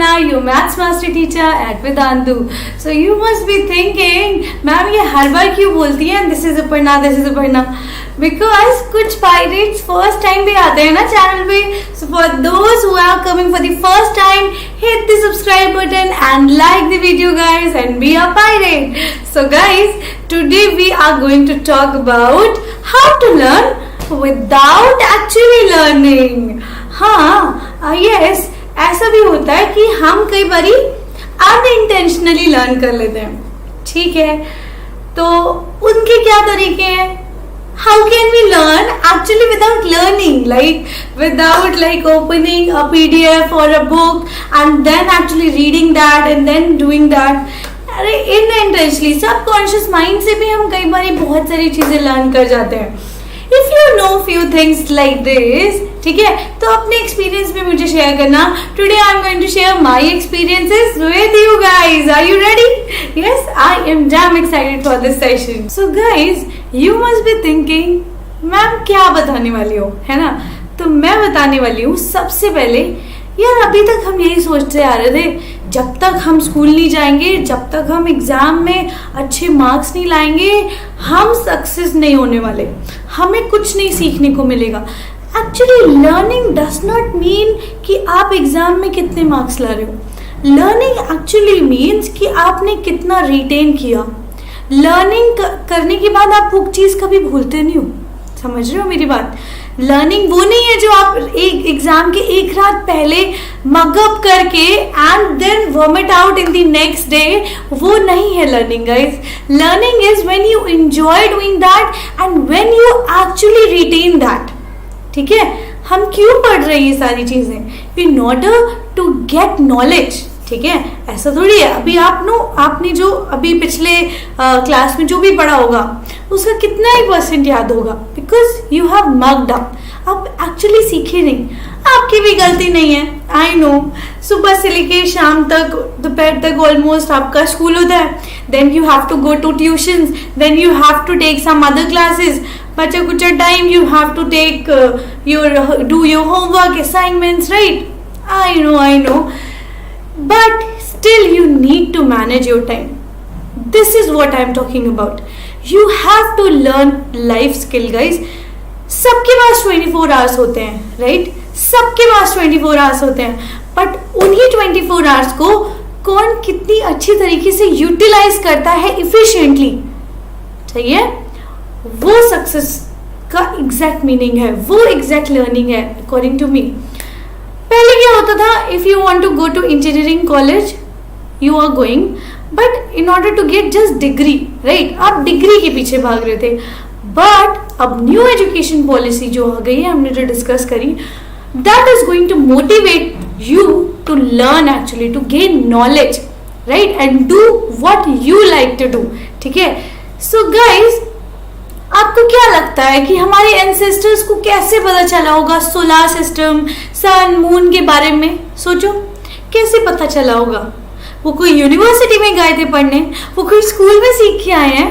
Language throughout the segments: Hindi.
Aparna, your maths master teacher at Vedantu. So you must be thinking, ma'am ये हर बार क्यों बोलती है this is Aparna? Because कुछ pirates first time भी आते हैं ना चैनल पे. So for those who are coming for the first time, hit the subscribe button and like the video guys and be a pirate. So guys, today we are going to talk about how to learn without actually learning. हाँ, yes, ऐसा भी होता है कि हम कई बारी अनइंटेंशनली लर्न कर लेते हैं. ठीक है, तो उनके क्या तरीके हैं? How can we learn actually without learning, without opening a PDF or a book and then actually reading that and then doing that? अरे इनइंटेंशनली सबकॉन्शियस माइंड से भी हम कई बार बहुत सारी चीजें लर्न कर जाते हैं. If you know few things like this, ठीक है, तो अपने एक्सपीरियंस भी मुझे शेयर करना. Today I am going to share my experiences with you guys. Are you ready? Yes, I am damn excited for this session. So guys, you must be thinking, ma'am क्या बताने वाली हो, है ना? तो मैं बताने वाली हूँ सबसे पहले, यार अभी तक हम यही सोचते आ रहे थे, जब तक हम स्कूल नहीं जाएंगे, जब तक हम एग्जाम में अच्छे मार्क्स नहीं लाएंगे, हम सक्सेस नहीं होने वाले, हमें कुछ नहीं सीखने को मिलेगा. Actually learning does not mean कि आप एग्जाम में कितने मार्क्स ला रहे हो. लर्निंग एक्चुअली मीन्स कि आपने कितना रिटेन किया. लर्निंग करने के बाद आप वो चीज़ कभी भूलते नहीं हो. समझ रहे हो मेरी बात? लर्निंग वो नहीं है जो आप एक एग्जाम के एक रात पहले मगअप करके and then vomit out in the next day. वो नहीं है learning guys. Learning is when you enjoy doing that and when you actually retain that. ठीक है, हम क्यों पढ़ रहे हैं ये सारी चीजें? In order to get knowledge. ठीक है, ऐसा थोड़ी है अभी आपने जो अभी पिछले क्लास में जो भी पढ़ा होगा उसका कितना ही % याद होगा, because you have mugged up. आप एक्चुअली सीखे नहीं. आपकी भी गलती नहीं है, आई नो. सुबह से लेके शाम तक, दोपहर तक ऑलमोस्ट आपका स्कूल होता है. Then you have to go to tuitions, then you have to take some other classes. बचा कुछ time you have to take do your homework, assignments, right? I know. But still you need to manage your time. This is what I am talking about. You have to learn life skill guys. सबके पास 24 hours होते हैं, right? सबके पास 24 hours होते हैं, but उन्हीं 24 hours को कौन कितनी अच्छी तरीके से यूटिलाइज करता है efficiently, चाहिए, वो सक्सेस का एग्जैक्ट मीनिंग है, वो एग्जैक्ट लर्निंग है अकॉर्डिंग टू मी. पहले क्या होता था, if you want to go to engineering college you are going, but in order to get just degree, right? आप डिग्री के पीछे भाग रहे थे. बट अब न्यू एजुकेशन पॉलिसी जो आ गई है, हमने जो डिस्कस करी, that is going to motivate you to learn, actually to gain knowledge, right? And do what you like to do. ठीक है, सो गाइज, आपको क्या लगता है कि हमारे एंसेस्टर्स को कैसे पता चला होगा सोलर सिस्टम, सन, मून के बारे में? सोचो, कैसे पता चला होगा? वो कोई यूनिवर्सिटी में गए थे पढ़ने? वो कोई स्कूल में सीख के आए हैं?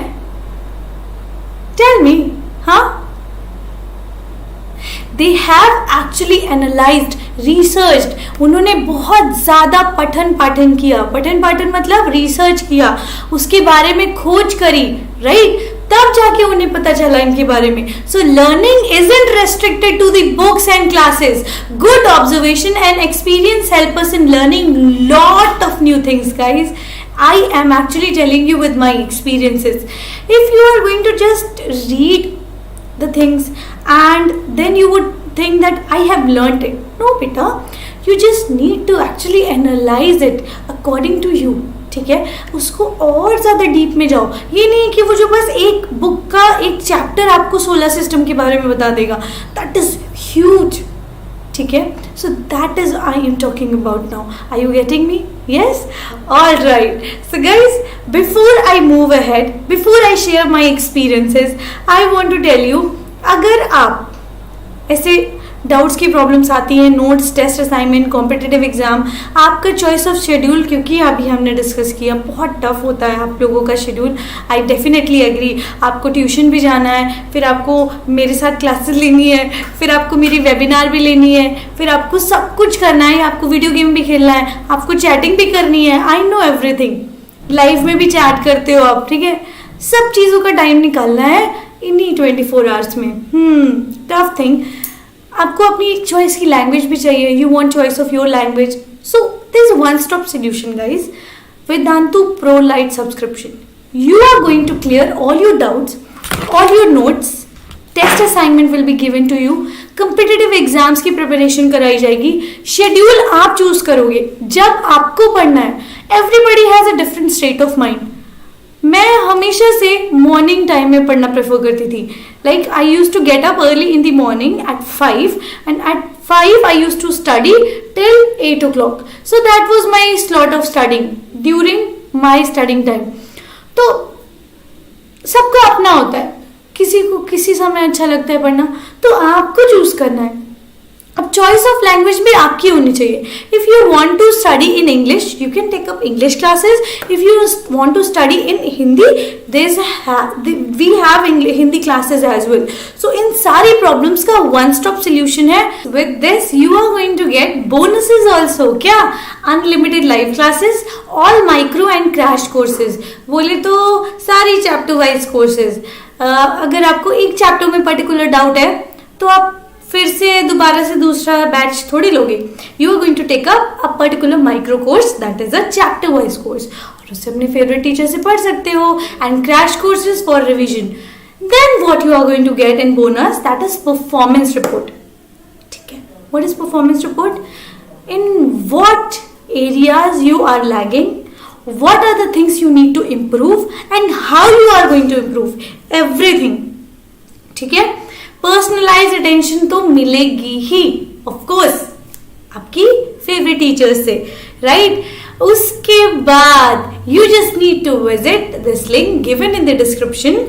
Tell me. हाँ, they have actually analysed, researched. उन्होंने बहुत ज्यादा पठन पाठन किया. पठन पाठन मतलब रिसर्च किया, उसके बारे में खोज करी, राइट? तब जाके उन्हें पता चला इनके बारे में. So learning isn't restricted to the books and classes. Good observation and experience help us in learning lot of new things guys. I am actually telling you with my experiences. If you are going to just read the things and then you would think that I have learnt it. No beta, you just need to actually analyze it according to you. ठीक है, उसको और ज्यादा डीप में जाओ. ये नहीं कि वो जो बस एक बुक का एक चैप्टर आपको सोलर सिस्टम के बारे में बता देगा. That is huge. ठीक है, so that is I am talking about now. Are you getting me? Yes, all right. So guys, before I move ahead, before I share my experiences, I want to tell you, अगर आप ऐसे डाउट्स की प्रॉब्लम्स आती हैं, notes, test, assignment, competitive exam, आपका चॉइस ऑफ शेड्यूल, क्योंकि अभी हमने डिस्कस किया बहुत टफ होता है आप लोगों का शेड्यूल, आई डेफिनेटली एग्री। आपको ट्यूशन भी जाना है, फिर आपको मेरे साथ क्लासेस लेनी है, फिर आपको मेरी वेबिनार भी लेनी है, फिर आपको सब कुछ करना है, आपको वीडियो गेम भी खेलना है, आपको चैटिंग भी करनी है, आई नो एवरीथिंग, लाइव में भी चैट करते हो आप, ठीक है, सब चीज़ों का टाइम निकालना है इन्हीं 24 आवर्स में। Tough thing. आपको अपनी एक चॉइस की लैंग्वेज भी चाहिए, you want choice of your language, so this is one stop solution guys, Vedantu pro lite subscription. You are going to clear all your doubts, all your notes, test assignment will be given to you, competitive exams की प्रिपरेशन कराई जाएगी, शेड्यूल आप चूज करोगे जब आपको पढ़ना है। Everybody has a different state of mind. मैं हमेशा से मॉर्निंग टाइम में पढ़ना प्रेफर करती थी, like I use to get up early in the morning at 5 and at 5 I used to study till 8 o'clock. So that was my slot of studying during my studying time. तो सबका अपना होता है, किसी को किसी समय अच्छा लगता है पढ़ना, तो आपको चूज करना है। अब चॉइस ऑफ लैंग्वेज भी आपकी होनी चाहिए। If you want to study in English you can take up English classes, if you want to study in Hindi we have Hindi classes as well. So इन सारी प्रॉब्लम्स का वन स्टॉप सोल्यूशन है। With this you are going to get bonuses also. क्या? Unlimited live classes, all micro and crash courses, बोले तो सारी चैप्टर वाइज कोर्सेज। अगर आपको एक चैप्टर में पर्टिकुलर डाउट है तो आप फिर से दोबारा से दूसरा बैच थोड़ी लोगे, you are going to take up a particular micro course that is a chapter wise course, और उससे अपने फेवरेट टीचर से पढ़ सकते हो, and crash courses for revision. Then what you are going to get in bonus, that is performance report. ठीक है, what is performance report? In what areas you are lagging, what are the things you need to improve and how you are going to improve everything। ठीक है, पर्सनलाइज अटेंशन तो मिलेगी ही ऑफ कोर्स आपकी फेवरेट टीचर्स से, राइट? उसके बाद you just need to visit this link given in the description.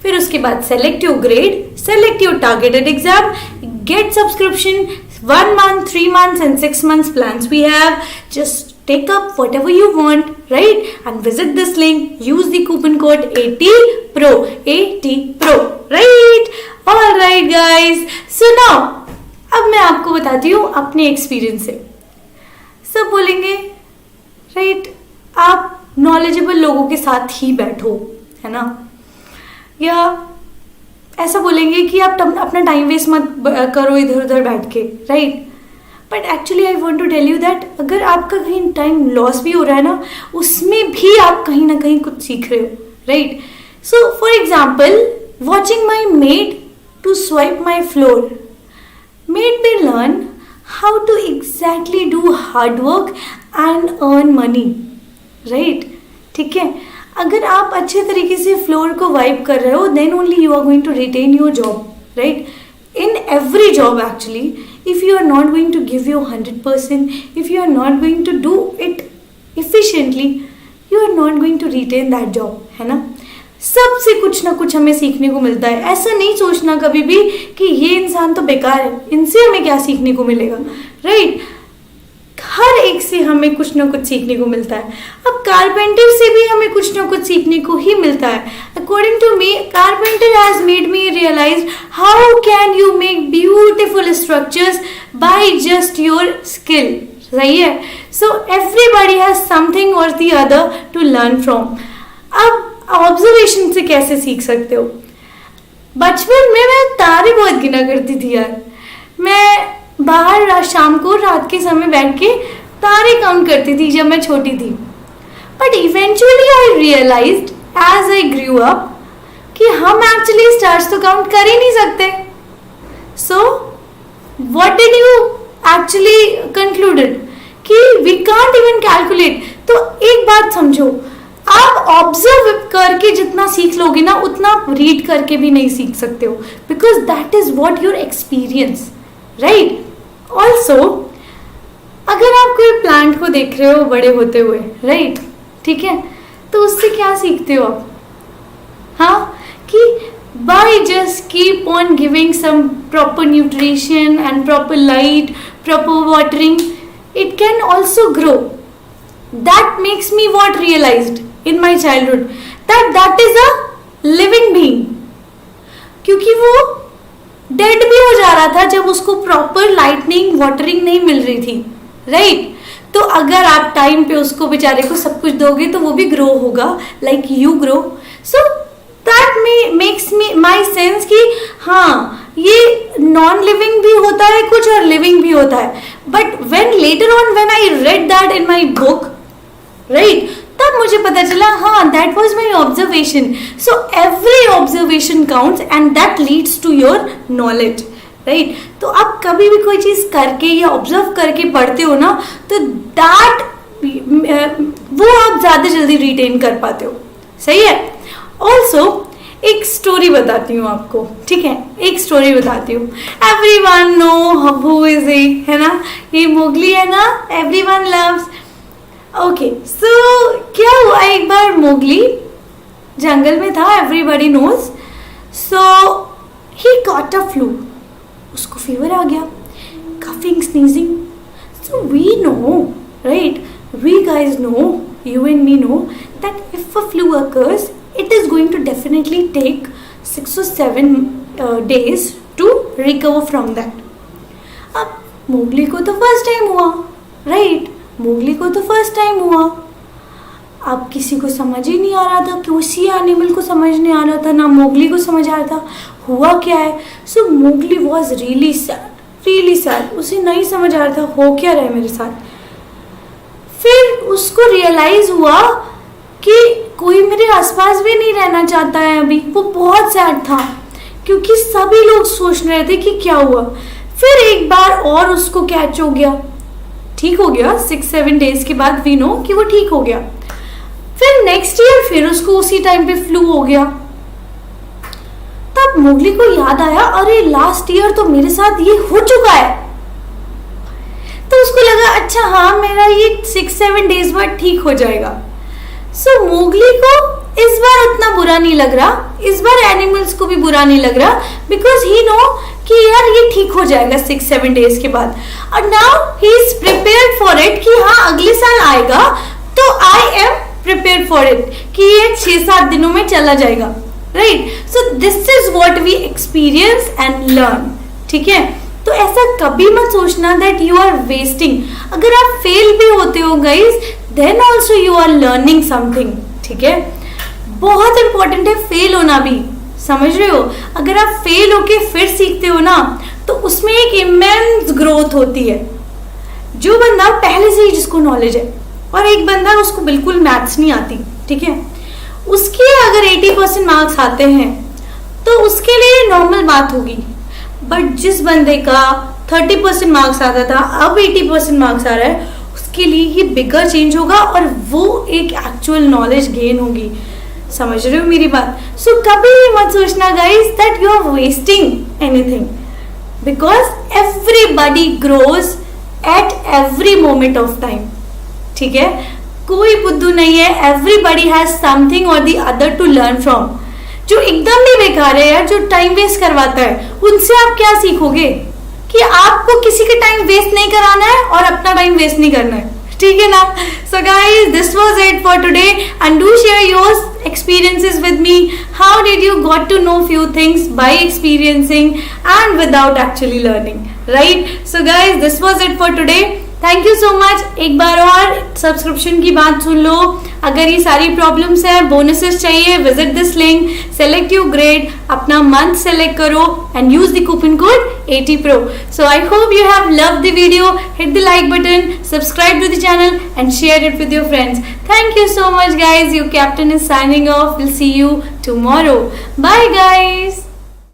फिर उसके बाद select your grade, select your targeted exam, get subscription 1 month, 3 months and 6 months plans we have. Just take up whatever you want, right? And visit this link, use the coupon code ATPRO, ATPRO, right? All right guys, so now अब मैं आपको बताती हूँ अपने एक्सपीरियंस से। सब बोलेंगे राइट आप नॉलेजेबल लोगों के साथ ही बैठो, है ना, या ऐसा बोलेंगे कि आप अपना टाइम वेस्ट मत करो इधर उधर बैठ के, right? But actually I want to tell you that अगर आपका कहीं टाइम लॉस भी हो रहा है ना, उसमें भी आप कहीं ना कहीं कुछ सीख रहे हो, right? So for example, watching my maid to swipe my floor made me learn how to exactly do hard work and earn money, right? ठीक है, अगर आप अच्छे तरीके से फ्लोर को वाइप कर रहे हो then only you are going to retain your job, right? In every job actually, if you are not going to give your 100%, if you are not going to do it efficiently, you are not going to retain that job, है ना? सबसे कुछ ना कुछ हमें सीखने को मिलता है। ऐसा नहीं सोचना कभी भी कि ये इंसान तो बेकार है, इनसे हमें क्या सीखने को मिलेगा, राइट? हर एक से हमें कुछ ना कुछ सीखने को मिलता है। अब कारपेंटर से भी हमें कुछ ना कुछ सीखने को ही मिलता है। According to me, carpenter has made me realize how can you make beautiful structures by just your skill, सही है? So everybody has something or the other to learn from. अब ऑब्जर्वेशन से कैसे सीख सकते हो? बचपन में मैं तारे बहुत गिना करती थी यार। मैं बाहर शाम को रात के समय बैठ के तारे काउंट करती थी जब मैं छोटी थी। But eventually I realized as I grew up कि हम एक्चुअली स्टार्स तो काउंट कर ही नहीं सकते। So what did you actually concluded कि वी कांट इवन कैलकुलेट। तो एक बात समझो, आप ऑब्जर्व करके जितना सीख लोगे ना उतना रीड करके भी नहीं सीख सकते हो, because that is what your experience, right? Also अगर आप कोई प्लांट को देख रहे हो बड़े होते हुए, राइट, ठीक है, तो उससे क्या सीखते हो आप? हाँ, कि by just keep on giving some proper nutrition and proper light, proper watering, it can also grow. That makes me what realized in my childhood, that is a living being. क्योंकि वो डेड भी हो जा रहा था जब उसको प्रॉपर लाइटनिंग वाटरिंग नहीं मिल रही थी, राइट? तो अगर आप टाइम पे उसको बेचारे को सब कुछ दोगे तो वो भी ग्रो होगा like you grow. So that makes me my sense कि हाँ, ये नॉन लिविंग भी होता है कुछ और लिविंग भी होता है. But when later on when I read that in my book, right, तब मुझे पता चला हाँ, that was my observation. So every observation counts and that leads to your knowledge, right? तो आप कभी भी कोई चीज करके या ऑब्जर्व करके पढ़ते हो ना, तो दैट वो आप ज्यादा जल्दी रिटेन कर पाते हो. सही है. ऑल्सो एक स्टोरी बताती हूँ आपको, ठीक है? एक स्टोरी बताती हूँ. Everyone know who is he, है ना? ये मोगली है ना, एवरीवन लव्स. ओके, सो क्या हुआ, एक बार मोगली जंगल में था, everybody knows. So he got a flu, उसको फीवर आ गया, coughing, sneezing. So we know, right, we guys know, you and me know that if a flu occurs, it is going to definitely take 6 or 7 days to recover from that. अब मोगली को तो फर्स्ट टाइम हुआ, राइट? मोगली को तो फर्स्ट टाइम हुआ. अब किसी को समझ ही नहीं आ रहा था, किसी एनिमल को समझ नहीं आ रहा था, ना मोगली को समझ आ रहा था हुआ क्या है. सो मोगली वॉज रियली सैड. उसे नहीं समझ आ रहा था हो क्या रहा है मेरे साथ. फिर उसको रियलाइज हुआ कि कोई मेरे आसपास भी नहीं रहना चाहता है अभी. वो बहुत सैड था क्योंकि सभी लोग सोच रहे थे कि क्या हुआ. फिर एक बार और उसको कैच हो गया, ठीक हो गया. 6-7 डेज के बाद वी नो कि वो ठीक हो गया. फिर नेक्स्ट ईयर फिर उसको उसी टाइम पे फ्लू हो गया. तब मोगली को याद आया, अरे लास्ट ईयर तो मेरे साथ ये हो चुका है. तो उसको लगा अच्छा हाँ, मेरा ये 6-7 डेज बाद ठीक हो जाएगा. सो मोगली को इस बार उतना बुरा नहीं लग रहा, इस बार एनिमल्स को भी बुरा नहीं लग रहा, बिकॉज ही नो कि यार ये ठीक हो जाएगा 6-7 डेज के बाद. और now he is prepared for it कि हाँ अगले साल आएगा तो I am prepared for it कि ये 6-7 दिनों में चला जाएगा, right? So this is what we experience and learn, ठीक है? तो ऐसा कभी मत सोचना दैट यू आर वेस्टिंग. अगर आप फेल भी होते हो guys, then also you are learning something, ठीक है? बहुत इंपॉर्टेंट है फेल होना भी, समझ रहे हो? अगर आप फेल होके फिर सीखते हो ना, तो उसमें एक इमेंस ग्रोथ होती है. जो बंदा पहले से ही जिसको नॉलेज है और एक बंदा उसको बिल्कुल मैथ्स नहीं आती, ठीक है, उसके अगर 80% मार्क्स आते हैं तो उसके लिए नॉर्मल बात होगी. बट जिस बंदे का 30% मार्क्स आता था, अब 80% मार्क्स आ रहा है, उसके लिए ये बिगर चेंज होगा और वो एक एक्चुअल नॉलेज गेन होगी. समझ रहे हो मेरी बात? सो कभी भी मत सोचना guys that you are wasting anything, because everybody grows at every moment of time, ठीक है? कोई बुद्धू नहीं है. Everybody has something or the other to learn from. जो एकदम भी बेकार है यार, जो टाइम वेस्ट करवाता है, उनसे आप क्या सीखोगे? कि आपको किसी का टाइम वेस्ट नहीं कराना है और अपना टाइम वेस्ट नहीं करना है, ठीक है ना? So guys, this was it for today and do share your experiences with me. How did you got to know few things by experiencing and without actually learning, right? So guys, this was it for today. Thank you so much. एक बार और सब्सक्रिप्शन की बात सुन लो. अगर ये सारी प्रॉब्लम्स हैं, बोनसेस चाहिए, visit this link, select your grade, अपना मंथ सेलेक्ट करो and use the coupon code ATPRO. So I hope you have loved the video. Hit the like button, subscribe to the channel and share it with your friends. Thank you so much guys. Your captain is signing off. We'll see you tomorrow. Bye guys.